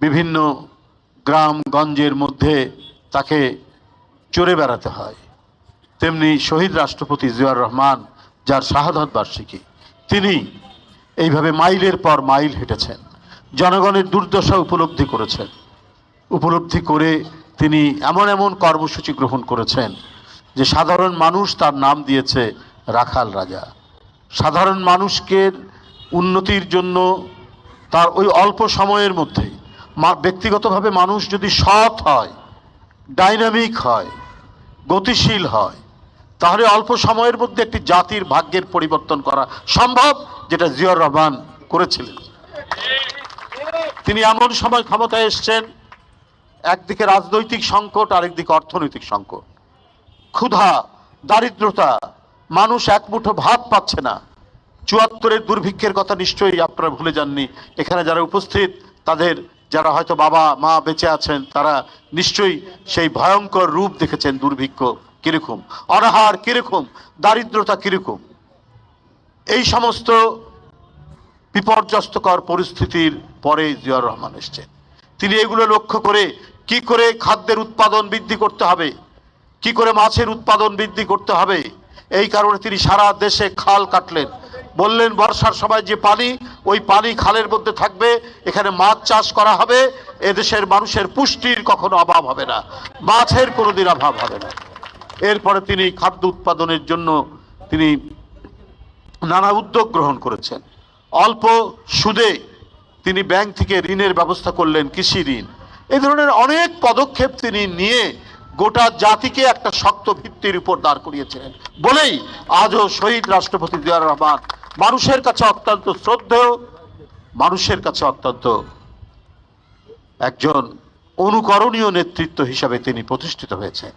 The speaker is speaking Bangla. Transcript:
বিভিন্ন গ্রামগঞ্জের মধ্যে তাকে চড়ে বেড়াতে হয়, তেমনি শহীদ রাষ্ট্রপতি জিয়াউর রহমান, যার শাহাদত বার্ষিকী, তিনি এইভাবে মাইলের পর মাইল হেঁটেছেন, জনগণের দুর্দশা উপলব্ধি করেছেন। উপলব্ধি করে তিনি এমন এমন কর্মসূচি গ্রহণ করেছেন যে সাধারণ মানুষ তার নাম দিয়েছে রাখাল রাজা। সাধারণ মানুষকে উন্নতির জন্য তার ওই অল্প সময়ের মধ্যেই ব্যক্তিগতভাবে মানুষ যদি সৎ হয়, ডাইনামিক হয়, গতিশীল হয়, তাহলে অল্প সময়ের মধ্যে একটি জাতির ভাগ্যের পরিবর্তন করা সম্ভব, যেটা জিয়াউর রহমান করেছিলেন। তিনি এমন সময় ক্ষমতায় এসছেন, একদিকে রাজনৈতিক সংকট, আরেকদিকে অর্থনৈতিক সংকট, ক্ষুধা, দারিদ্রতা, মানুষ এক মুঠো ভাত পাচ্ছে না। ৭৪-এর দুর্ভিক্ষের কথা নিশ্চয়ই আপনারা ভুলে যাননি। এখানে যারা উপস্থিত, তাদের যারা হয়তো বাবা মা বেঁচে আছেন, তারা নিশ্চয়ই সেই ভয়ঙ্কর রূপ দেখেছেন। দুর্ভিক্ষ কিরকম, অনাহার কিরকম, দারিদ্রতা কিরকম। এই সমস্ত বিপর্যস্তকর পরিস্থিতির পরে জিয়াউর রহমান এসছেন। তিনি এগুলো লক্ষ্য করে কি করে খাদ্যের উৎপাদন বৃদ্ধি করতে হবে, কি করে মাছের উৎপাদন বৃদ্ধি করতে হবে, এই কারণে তিনি সারা দেশে খাল কাটলেন। বললেন বর্ষার সময় যে পানি, ওই পানি খালের মধ্যে থাকবে, এখানে মাছ চাষ করা হবে, এদেশের মানুষের পুষ্টির কখনো অভাব হবে না, মাছের কোনোদিন অভাব হবে না। এরপরে তিনি খাদ্য উৎপাদনের জন্য তিনি নানা উদ্যোগ গ্রহণ করেছেন। অল্প সুদে তিনি ব্যাংক থেকে ঋণের ব্যবস্থা করলেন, কৃষি ঋণ। এই ধরনের অনেক পদক্ষেপ তিনি নিয়ে গোটা জাতিকে একটা শক্ত ভিত্তির উপর দাঁড় করিয়েছিলেন বলেই আজও শহীদ রাষ্ট্রপতি জিয়াউর রহমান মানুষের কাছে অত্যন্ত শ্রদ্ধেয়, মানুষের কাছে অত্যন্ত একজন অনুকরণীয় নেতৃত্ব হিসাবে তিনি প্রতিষ্ঠিত হয়েছেন।